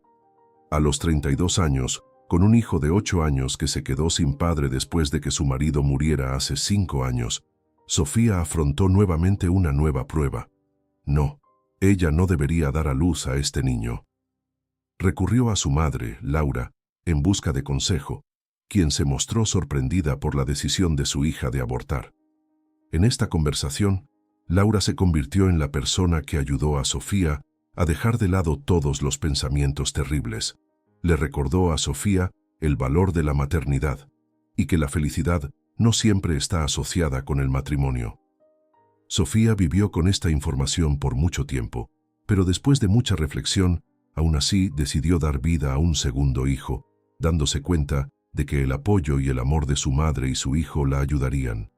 A los 32 años, con un hijo de 8 años que se quedó sin padre después de que su marido muriera hace 5 años, Sofía afrontó nuevamente una nueva prueba. No, ella no debería dar a luz a este niño. Recurrió a su madre, Laura, en busca de consejo, quien se mostró sorprendida por la decisión de su hija de abortar. En esta conversación, Laura se convirtió en la persona que ayudó a Sofía a dejar de lado todos los pensamientos terribles. Le recordó a Sofía el valor de la maternidad y que la felicidad no siempre está asociada con el matrimonio. Sofía vivió con esta información por mucho tiempo, pero después de mucha reflexión, aún así decidió dar vida a un segundo hijo, dándose cuenta de que el apoyo y el amor de su madre y su hijo la ayudarían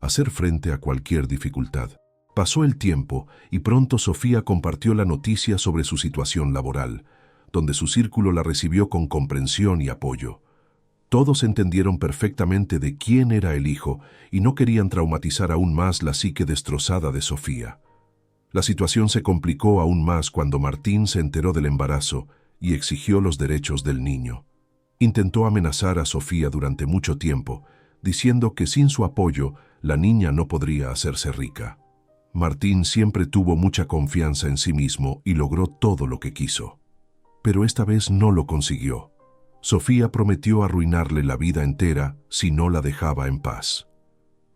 a hacer frente a cualquier dificultad. Pasó el tiempo y pronto Sofía compartió la noticia sobre su situación laboral, donde su círculo la recibió con comprensión y apoyo. Todos entendieron perfectamente de quién era el hijo y no querían traumatizar aún más la psique destrozada de Sofía. La situación se complicó aún más cuando Martín se enteró del embarazo y exigió los derechos del niño. Intentó amenazar a Sofía durante mucho tiempo, diciendo que sin su apoyo la niña no podría hacerse rica. Martín siempre tuvo mucha confianza en sí mismo y logró todo lo que quiso. Pero esta vez no lo consiguió. Sofía prometió arruinarle la vida entera si no la dejaba en paz.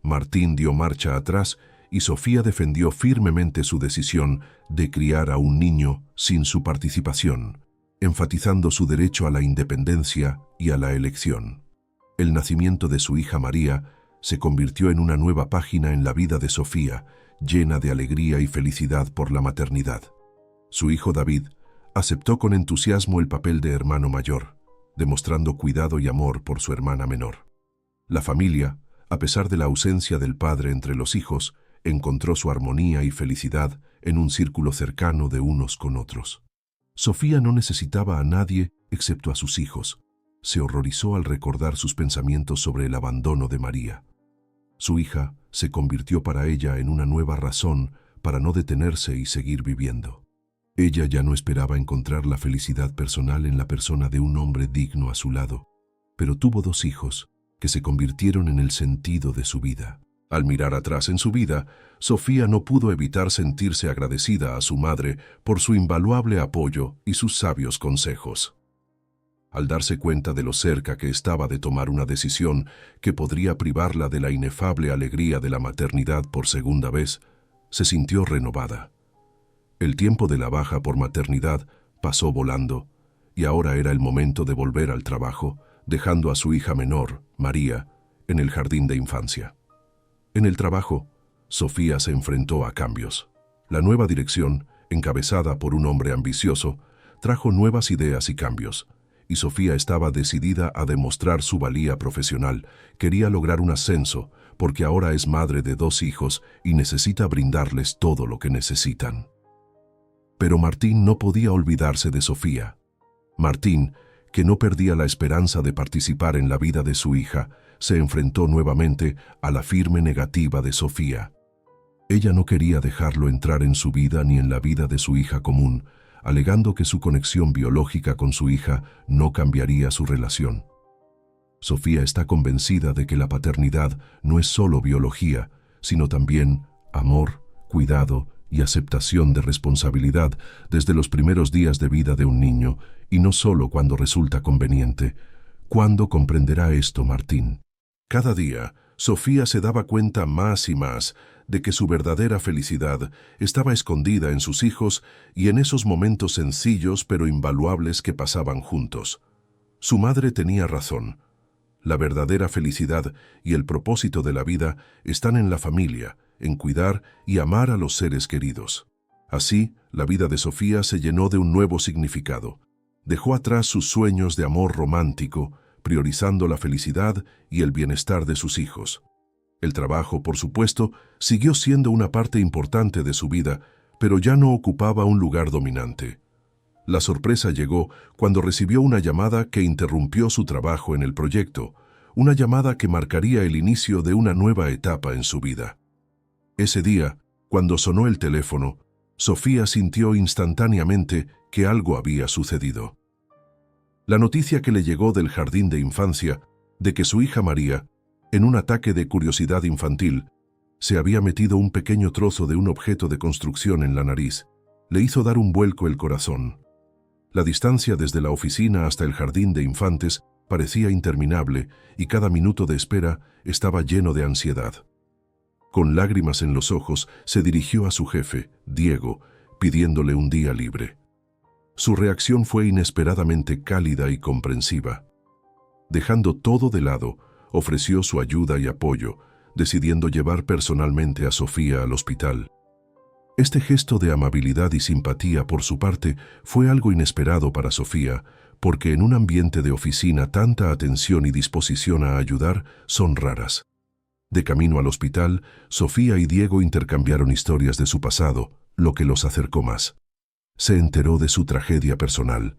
Martín dio marcha atrás y Sofía defendió firmemente su decisión de criar a un niño sin su participación, enfatizando su derecho a la independencia y a la elección. El nacimiento de su hija María se convirtió en una nueva página en la vida de Sofía, llena de alegría y felicidad por la maternidad. Su hijo David aceptó con entusiasmo el papel de hermano mayor, demostrando cuidado y amor por su hermana menor. La familia, a pesar de la ausencia del padre entre los hijos, encontró su armonía y felicidad en un círculo cercano de unos con otros. Sofía no necesitaba a nadie excepto a sus hijos. Se horrorizó al recordar sus pensamientos sobre el abandono de María. Su hija se convirtió para ella en una nueva razón para no detenerse y seguir viviendo. Ella ya no esperaba encontrar la felicidad personal en la persona de un hombre digno a su lado, pero tuvo 2 hijos que se convirtieron en el sentido de su vida. Al mirar atrás en su vida, Sofía no pudo evitar sentirse agradecida a su madre por su invaluable apoyo y sus sabios consejos. Al darse cuenta de lo cerca que estaba de tomar una decisión que podría privarla de la inefable alegría de la maternidad por segunda vez, se sintió renovada. El tiempo de la baja por maternidad pasó volando, y ahora era el momento de volver al trabajo, dejando a su hija menor, María, en el jardín de infancia. En el trabajo, Sofía se enfrentó a cambios. La nueva dirección, encabezada por un hombre ambicioso, trajo nuevas ideas y cambios, y Sofía estaba decidida a demostrar su valía profesional. Quería lograr un ascenso, porque ahora es madre de 2 hijos y necesita brindarles todo lo que necesitan. Pero Martín no podía olvidarse de Sofía. Martín, que no perdía la esperanza de participar en la vida de su hija, se enfrentó nuevamente a la firme negativa de Sofía. Ella no quería dejarlo entrar en su vida ni en la vida de su hija común, alegando que su conexión biológica con su hija no cambiaría su relación. Sofía está convencida de que la paternidad no es solo biología, sino también amor, cuidado y aceptación de responsabilidad desde los primeros días de vida de un niño, y no solo cuando resulta conveniente. ¿Cuándo comprenderá esto Martín? Cada día, Sofía se daba cuenta más y más de que su verdadera felicidad estaba escondida en sus hijos y en esos momentos sencillos pero invaluables que pasaban juntos. Su madre tenía razón. La verdadera felicidad y el propósito de la vida están en la familia, en cuidar y amar a los seres queridos. Así, la vida de Sofía se llenó de un nuevo significado. Dejó atrás sus sueños de amor romántico, priorizando la felicidad y el bienestar de sus hijos. El trabajo, por supuesto, siguió siendo una parte importante de su vida, pero ya no ocupaba un lugar dominante. La sorpresa llegó cuando recibió una llamada que interrumpió su trabajo en el proyecto, una llamada que marcaría el inicio de una nueva etapa en su vida. Ese día, cuando sonó el teléfono, Sofía sintió instantáneamente que algo había sucedido. La noticia que le llegó del jardín de infancia de que su hija María, en un ataque de curiosidad infantil, se había metido un pequeño trozo de un objeto de construcción en la nariz, le hizo dar un vuelco el corazón. La distancia desde la oficina hasta el jardín de infantes parecía interminable y cada minuto de espera estaba lleno de ansiedad. Con lágrimas en los ojos, se dirigió a su jefe, Diego, pidiéndole un día libre. Su reacción fue inesperadamente cálida y comprensiva. Dejando todo de lado, ofreció su ayuda y apoyo, decidiendo llevar personalmente a Sofía al hospital. Este gesto de amabilidad y simpatía por su parte fue algo inesperado para Sofía, porque en un ambiente de oficina tanta atención y disposición a ayudar son raras. De camino al hospital, Sofía y Diego intercambiaron historias de su pasado, lo que los acercó más. Se enteró de su tragedia personal,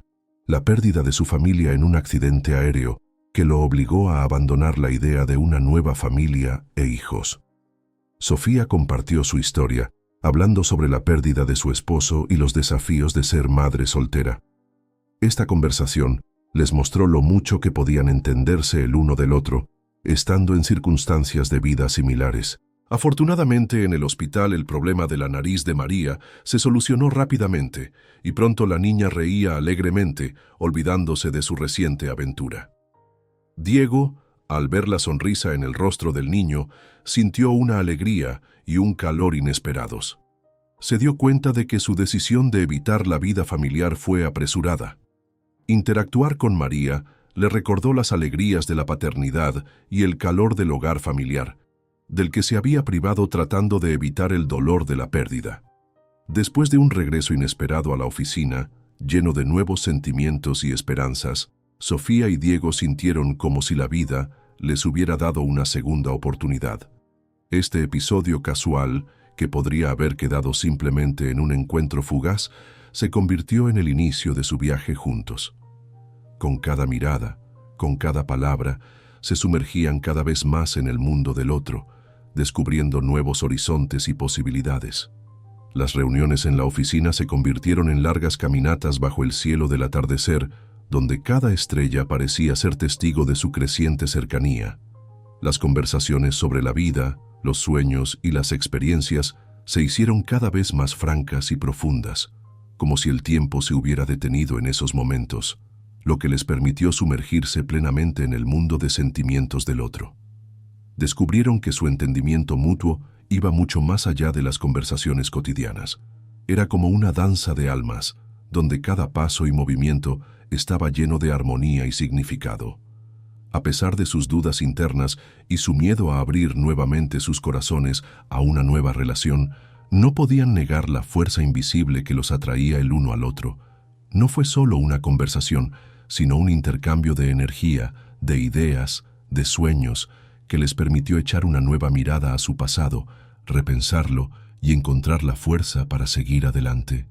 la pérdida de su familia en un accidente aéreo, que lo obligó a abandonar la idea de una nueva familia e hijos. Sofía compartió su historia, hablando sobre la pérdida de su esposo y los desafíos de ser madre soltera. Esta conversación les mostró lo mucho que podían entenderse el uno del otro, estando en circunstancias de vida similares. Afortunadamente, en el hospital el problema de la nariz de María se solucionó rápidamente, y pronto la niña reía alegremente, olvidándose de su reciente aventura. Diego, al ver la sonrisa en el rostro del niño, sintió una alegría y un calor inesperados. Se dio cuenta de que su decisión de evitar la vida familiar fue apresurada. Interactuar con María le recordó las alegrías de la paternidad y el calor del hogar familiar, del que se había privado tratando de evitar el dolor de la pérdida. Después de un regreso inesperado a la oficina, lleno de nuevos sentimientos y esperanzas, Sofía y Diego sintieron como si la vida les hubiera dado una segunda oportunidad. Este episodio casual, que podría haber quedado simplemente en un encuentro fugaz, se convirtió en el inicio de su viaje juntos. Con cada mirada, con cada palabra, se sumergían cada vez más en el mundo del otro, descubriendo nuevos horizontes y posibilidades. Las reuniones en la oficina se convirtieron en largas caminatas bajo el cielo del atardecer, donde cada estrella parecía ser testigo de su creciente cercanía. Las conversaciones sobre la vida, los sueños y las experiencias se hicieron cada vez más francas y profundas, como si el tiempo se hubiera detenido en esos momentos, lo que les permitió sumergirse plenamente en el mundo de sentimientos del otro. Descubrieron que su entendimiento mutuo iba mucho más allá de las conversaciones cotidianas. Era como una danza de almas, donde cada paso y movimiento estaba lleno de armonía y significado. A pesar de sus dudas internas y su miedo a abrir nuevamente sus corazones a una nueva relación, no podían negar la fuerza invisible que los atraía el uno al otro. No fue solo una conversación, sino un intercambio de energía, de ideas, de sueños, que les permitió echar una nueva mirada a su pasado, repensarlo y encontrar la fuerza para seguir adelante.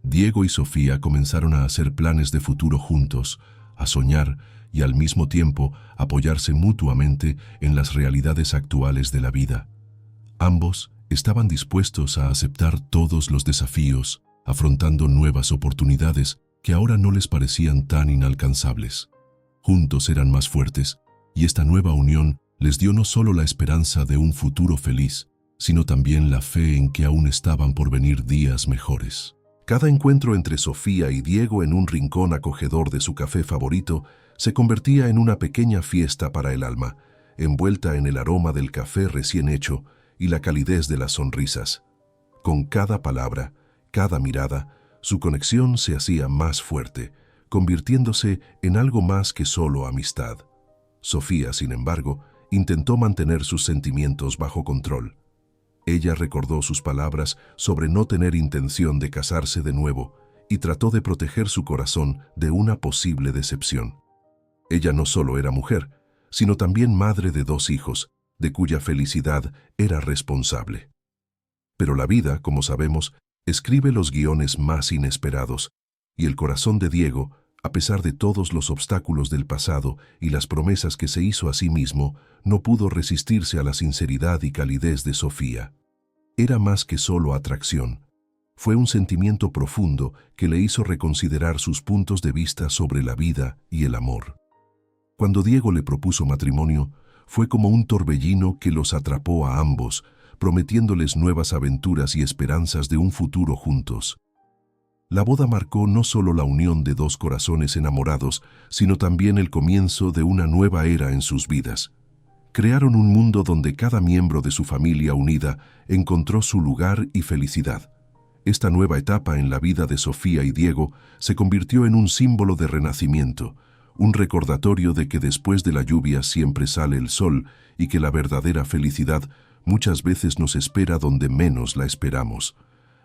Diego y Sofía comenzaron a hacer planes de futuro juntos, a soñar y al mismo tiempo apoyarse mutuamente en las realidades actuales de la vida. Ambos estaban dispuestos a aceptar todos los desafíos, afrontando nuevas oportunidades que ahora no les parecían tan inalcanzables. Juntos eran más fuertes, y esta nueva unión les dio no solo la esperanza de un futuro feliz, sino también la fe en que aún estaban por venir días mejores. Cada encuentro entre Sofía y Diego en un rincón acogedor de su café favorito se convertía en una pequeña fiesta para el alma, envuelta en el aroma del café recién hecho y la calidez de las sonrisas. Con cada palabra, cada mirada, su conexión se hacía más fuerte, convirtiéndose en algo más que solo amistad. Sofía, sin embargo, intentó mantener sus sentimientos bajo control. Ella recordó sus palabras sobre no tener intención de casarse de nuevo y trató de proteger su corazón de una posible decepción. Ella no solo era mujer, sino también madre de 2 hijos, de cuya felicidad era responsable. Pero la vida, como sabemos, escribe los guiones más inesperados, y el corazón de Diego, a pesar de todos los obstáculos del pasado y las promesas que se hizo a sí mismo, no pudo resistirse a la sinceridad y calidez de Sofía. Era más que solo atracción. Fue un sentimiento profundo que le hizo reconsiderar sus puntos de vista sobre la vida y el amor. Cuando Diego le propuso matrimonio, fue como un torbellino que los atrapó a ambos, prometiéndoles nuevas aventuras y esperanzas de un futuro juntos. La boda marcó no solo la unión de 2 corazones enamorados, sino también el comienzo de una nueva era en sus vidas. Crearon un mundo donde cada miembro de su familia unida encontró su lugar y felicidad. Esta nueva etapa en la vida de Sofía y Diego se convirtió en un símbolo de renacimiento, un recordatorio de que después de la lluvia siempre sale el sol y que la verdadera felicidad muchas veces nos espera donde menos la esperamos.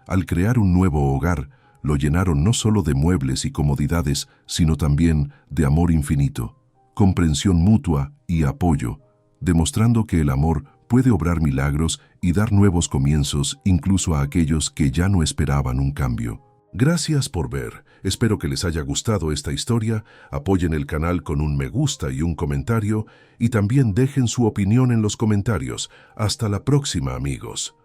Al crear un nuevo hogar, lo llenaron no solo de muebles y comodidades, sino también de amor infinito, comprensión mutua y apoyo, demostrando que el amor puede obrar milagros y dar nuevos comienzos incluso a aquellos que ya no esperaban un cambio. Gracias por ver. Espero que les haya gustado esta historia. Apoyen el canal con un me gusta y un comentario y también dejen su opinión en los comentarios. Hasta la próxima, amigos.